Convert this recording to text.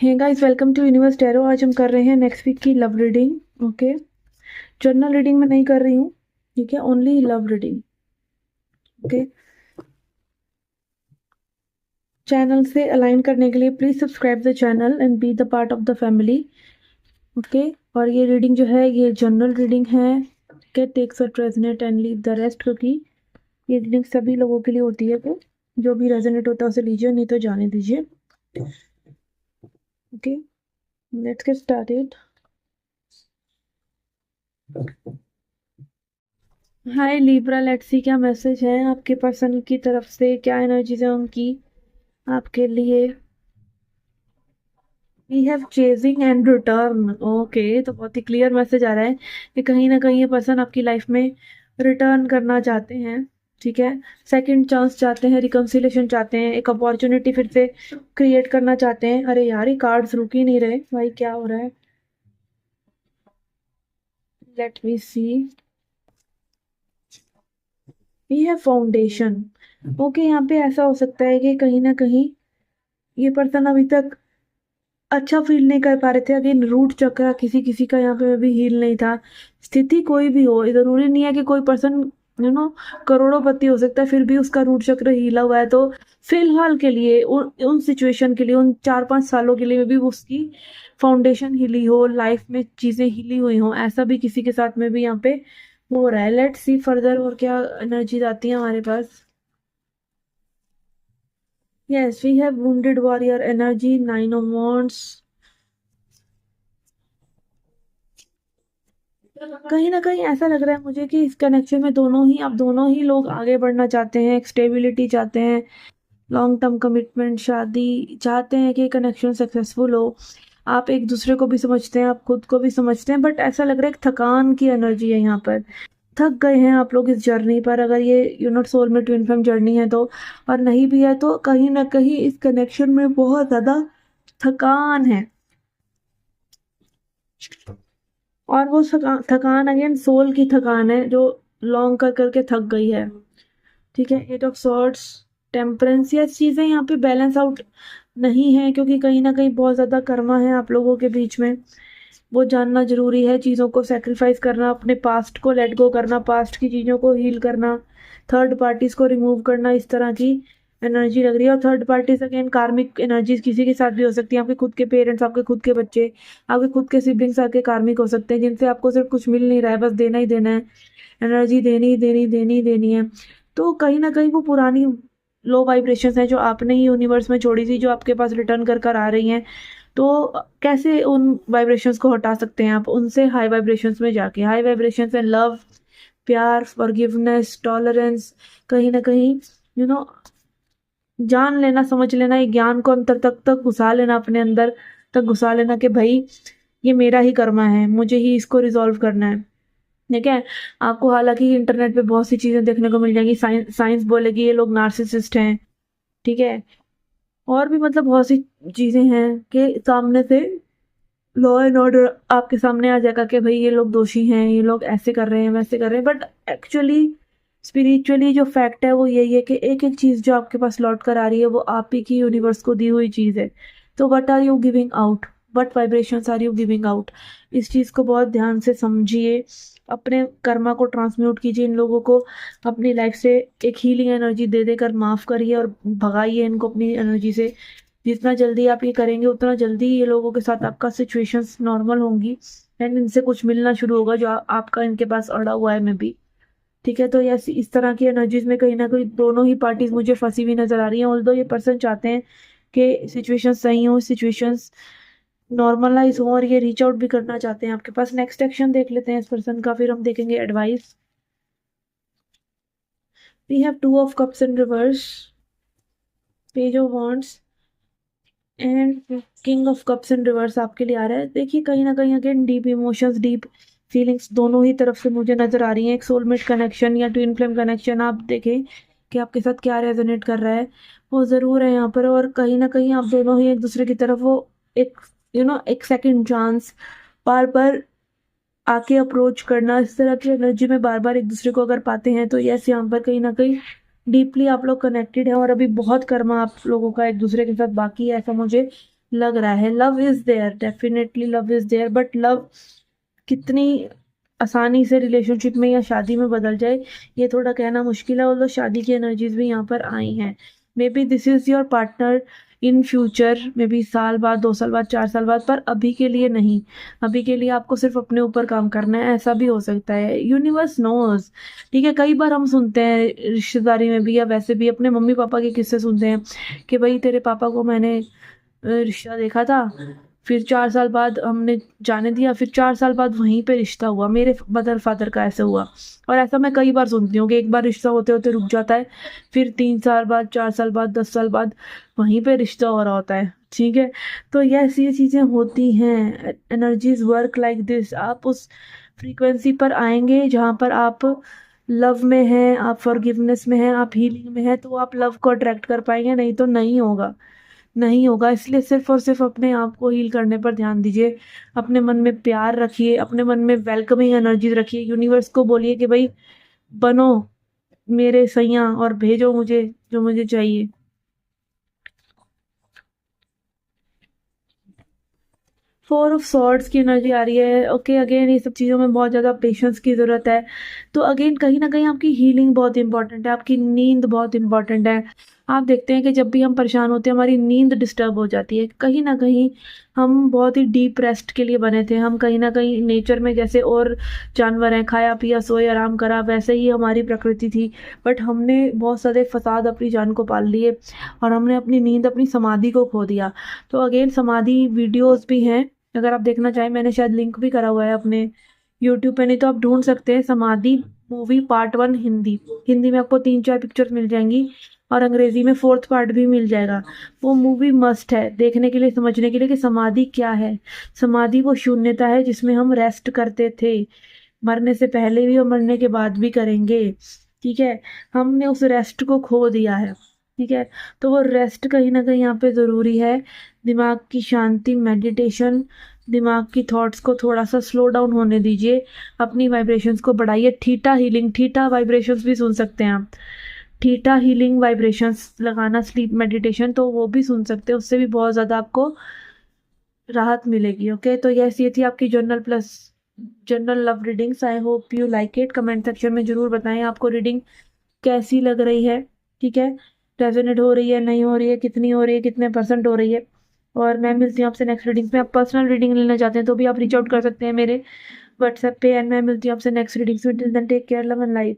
Hey guys, welcome to universe tarot. आज हम कर रहे हैं नेक्स्ट वीक की love reading. Okay, general reading में नहीं कर रही हूँ, ठीक है, only love reading. Okay, channel से अलाइन करने के लिए please subscribe the channel and be the part of the family. Okay, और ये रीडिंग जो है ये जनरल रीडिंग है। ठीक, टेक्स और resonate and leave the rest, क्योंकि ये रीडिंग सभी लोगों के लिए होती है, तो जो भी रेजोनेट होता है उसे लीजिए, नहीं तो जाने दीजिए। Okay, let's get started. Hi Libra, let's see क्या मैसेज है आपके पर्सन की तरफ से, क्या एनर्जीज है उनकी आपके लिए। We have chasing and return. Okay, तो बहुत ही क्लियर मैसेज आ रहा है कि कहीं ना कहीं ये पर्सन आपकी लाइफ में रिटर्न करना चाहते हैं। ठीक है, सेकंड चांस चाहते हैं, रिकंसिलेशन चाहते हैं, एक अपॉर्चुनिटी फिर से क्रिएट करना चाहते हैं। अरे यार, ये कार्ड्स रुक ही नहीं रहे भाई, क्या हो रहा है। Let me see, we have foundation. Okay, यहाँ पे ऐसा हो सकता है कि कहीं ना कहीं ये पर्सन अभी तक अच्छा फील नहीं कर पा रहे थे। अगेन रूट चक्र किसी किसी का यहाँ पे भी हील नहीं था। स्थिति कोई भी हो, जरूरी नहीं है कि कोई पर्सन करोड़ोंपति हो सकता है, फिर भी उसका रूट चक्र हीला हुआ है। तो फिलहाल के लिए उन सिचुएशन के लिए, उन 4-5 सालों के लिए भी उसकी फाउंडेशन हिली हो, लाइफ में चीजें हिली हुई हो, ऐसा भी किसी के साथ में भी यहाँ पे हो रहा है। लेट्स सी फर्दर और क्या एनर्जी आती है हमारे पास। Yes, we have wounded warrior energy, 9 of Wands। कहीं ना कहीं ऐसा लग रहा है मुझे कि इस कनेक्शन में दोनों ही लोग आगे बढ़ना चाहते हैं, एक स्टेबिलिटी चाहते हैं, लॉन्ग टर्म कमिटमेंट, शादी चाहते हैं कि कनेक्शन सक्सेसफुल हो। आप एक दूसरे को भी समझते हैं, आप खुद को भी समझते हैं, बट ऐसा लग रहा है एक थकान की एनर्जी है यहाँ पर। थक गए हैं आप लोग इस जर्नी पर, अगर ये सोल में ट्विन फ्लेम जर्नी है तो। और नहीं भी है तो कहीं ना कहीं इस कनेक्शन में बहुत ज्यादा थकान है। और वो थकान अगेन सोल की थकान है, जो लॉन्ग कर करके थक गई है। ठीक है, 8 of Swords, टेम्परेंस, ये चीजें यहाँ पे बैलेंस आउट नहीं है, क्योंकि कहीं ना कहीं बहुत ज्यादा कर्मा है आप लोगों के बीच में। वो जानना जरूरी है, चीजों को सेक्रीफाइस करना, अपने पास्ट को लेट गो करना, पास्ट की चीजों को हील करना, थर्ड पार्टीज को रिमूव करना, इस तरह की एनर्जी लग रही है। और थर्ड पार्टीज अगेन कार्मिक एनर्जीज किसी के साथ भी हो सकती है, आपके खुद के पेरेंट्स, आपके खुद के बच्चे, आपके खुद के सिबलिंग्स आपके कार्मिक हो सकते हैं, जिनसे आपको सिर्फ कुछ मिल नहीं रहा है, बस देना ही देना है, एनर्जी देनी देनी देनी देनी है। तो कहीं ना कहीं वो पुरानी लो वाइब्रेशंस हैं जो आपने ही यूनिवर्स में छोड़ी थी, जो आपके पास रिटर्न कर कर आ रही हैं। तो कैसे उन वाइब्रेशंस को हटा सकते हैं आप? उनसे हाई वाइब्रेशंस में जाके, हाई वाइब्रेशंस एंड लव, प्यार, फॉरगिवनेस, टॉलरेंस, कहीं ना कहीं यू नो जान लेना, समझ लेना, ये ज्ञान को अंतर तक घुसा लेना, अपने अंदर तक घुसा लेना कि भाई ये मेरा ही कर्मा है, मुझे ही इसको रिजॉल्व करना है। ठीक है, आपको हालांकि इंटरनेट पे बहुत सी चीजें देखने को मिल जाएंगी, साइंस बोलेगी ये लोग नार्सिसिस्ट हैं। ठीक है, और भी मतलब बहुत सी चीजें हैं कि सामने से लॉ एंड ऑर्डर आपके सामने आ जाएगा कि भाई ये लोग दोषी हैं, ये लोग ऐसे कर रहे हैं, वैसे कर रहे हैं। बट एक्चुअली स्पिरिचुअली जो फैक्ट है वो यही है कि एक एक चीज जो आपके पास लौट कर आ रही है वो आप ही की यूनिवर्स को दी हुई चीज है। तो what are you giving out, what vibrations are you giving out, इस चीज को बहुत ध्यान से समझिए, अपने कर्मा को ट्रांसम्यूट कीजिए, इन लोगों को अपनी लाइफ से एक हीलिंग एनर्जी दे देकर माफ करिए और भगाइए इनको अपनी एनर्जी से। जितना जल्दी आप ये करेंगे उतना जल्दी ये लोगों के साथ आपका सिचुएशंस नॉर्मल होंगी एंड इनसे कुछ मिलना शुरू होगा जो आपका इनके पास अड़ा हुआ है में भी। ठीक है, तो यस, इस तरह की एनर्जीज में कहीं ना कहीं दोनों ही पार्टीज मुझे फंसी हुई नजर आ रही हैं। ऑल्दो ये पर्सन चाहते हैं कि सिचुएशन सही हो, सिचुएशंस नॉर्मलाइज हो, और ये रीच आउट भी करना चाहते हैं आपके पास। नेक्स्ट एक्शन देख लेते हैं इस पर्सन का, फिर हम देखेंगे advice. We have 2 of Cups in reverse, page of wands and king of cups in reverse आपके लिए आ रहा है। देखिए, कहीं ना कहीं again deep emotions, deep feelings दोनों ही तरफ से मुझे नजर आ रही हैं। एक सोलमेट कनेक्शन या ट्विन फ्लेम कनेक्शन, आप देखें कि आपके साथ क्या रेजोनेट कर रहा है, वो जरूर है यहाँ पर। और कहीं ना कहीं आप दोनों ही एक दूसरे की तरफ वो एक एक सेकंड चांस बार बार आके अप्रोच करना, इस तरह की एनर्जी में बार बार एक दूसरे को अगर पाते हैं तो यस, यहाँ पर कहीं ना कहीं डीपली आप लोग कनेक्टेड हैं और अभी बहुत कर्मा आप लोगों का एक दूसरे के साथ बाकी है, ऐसा मुझे लग रहा है। Love is there, definitely love is there, but love कितनी आसानी से रिलेशनशिप में या शादी में बदल जाए ये थोड़ा कहना मुश्किल है। और शादी की एनर्जीज भी यहाँ पर आई हैं। May be this is your partner in future, may be साल बाद, 2 साल बाद, 4 साल बाद, पर अभी के लिए नहीं। अभी के लिए आपको सिर्फ अपने ऊपर काम करना है, ऐसा भी हो सकता है। यूनिवर्स नोज, ठीक है। कई बार हम सुनते हैं रिश्तेदारी में भी या वैसे भी अपने मम्मी पापा के किस्से सुनते हैं कि भाई तेरे पापा को मैंने रिश्ता देखा था, फिर 4 साल बाद हमने जाने दिया, फिर 4 साल बाद वहीं पे रिश्ता हुआ। मेरे मदर फादर का ऐसे हुआ। और ऐसा मैं कई बार सुनती हूँ कि एक बार रिश्ता होते होते रुक जाता है, फिर 3 साल बाद, 4 साल बाद, 10 साल बाद वहीं पे रिश्ता हो रहा होता है, ठीक है। तो ये चीजें होती हैं। Energies work like this. आप उस फ्रीक्वेंसी पर आएंगे जहाँ पर आप लव में हैं, आप फॉरगिवनेस में हैं, आप हीलिंग में हैं, तो आप लव को अट्रैक्ट कर पाएंगे, नहीं तो नहीं होगा। नहीं होगा। इसलिए सिर्फ और सिर्फ अपने आप को हील करने पर ध्यान दीजिए। अपने मन में प्यार रखिए, अपने मन में वेलकमिंग एनर्जी रखिए। यूनिवर्स को बोलिए कि भाई बनो मेरे सैया और भेजो मुझे जो मुझे चाहिए। फोर ऑफ सॉर्ड्स की एनर्जी आ रही है। ओके, अगेन ये सब चीज़ों में बहुत ज़्यादा पेशेंस की ज़रूरत है। तो अगेन कहीं ना कहीं आपकी हीलिंग बहुत इंपॉर्टेंट है, आपकी नींद बहुत इंपॉर्टेंट है। आप देखते हैं कि जब भी हम परेशान होते हैं हमारी नींद डिस्टर्ब हो जाती है। कहीं ना कहीं हम बहुत ही डीप रेस्ट के लिए बने थे। हम कहीं ना कहीं नेचर में जैसे और जानवर हैं, खाया पिया सोए आराम करा, वैसे ही हमारी प्रकृति थी। बट हमने बहुत सारे फसाद अपनी जान को पाल लिए और हमने अपनी नींद, अपनी समाधि को खो दिया। तो अगेन समाधि वीडियोस भी हैं, अगर आप देखना चाहें। मैंने शायद लिंक भी करा हुआ है अपने यूट्यूब पे, नहीं तो आप ढूंढ सकते हैं समाधि मूवी पार्ट 1 हिंदी। हिंदी में आपको 3-4 पिक्चर मिल जाएंगी और अंग्रेजी में 4th पार्ट भी मिल जाएगा। वो मूवी मस्ट है देखने के लिए, समझने के लिए कि समाधि क्या है। समाधि वो शून्यता है जिसमें हम रेस्ट करते थे, मरने से पहले भी और मरने के बाद भी करेंगे, ठीक है। हमने उस रेस्ट को खो दिया है, ठीक है। तो वो रेस्ट कहीं ना कहीं यहाँ पे ज़रूरी है। दिमाग की शांति, मेडिटेशन, दिमाग की थॉट्स को थोड़ा सा स्लो डाउन होने दीजिए, अपनी वाइब्रेशंस को बढ़ाइए। थीटा हीलिंग, थीटा वाइब्रेशंस भी सुन सकते हैं आप। थीटा हीलिंग वाइब्रेशंस लगाना, स्लीप मेडिटेशन, तो वो भी सुन सकते हैं। उससे भी बहुत ज़्यादा आपको राहत मिलेगी। ओके, तो ये थी आपकी journal plus general love readings. I hope you like it. Comment section में जरूर बताएं आपको रीडिंग कैसी लग रही है, ठीक है। रेजोनेट हो रही है, नहीं हो रही है, कितनी हो रही है, कितने % हो रही है। और मैं मिलती हूँ आपसे नेक्स्ट रीडिंग्स में। आप पर्सनल रीडिंग लेना चाहते हैं तो भी आप रीच आउट कर सकते हैं मेरे व्हाट्सएप पे। एंड मैं मिलती हूँ आपसे नेक्स्ट रीडिंग्स में। Till then take care, love and light.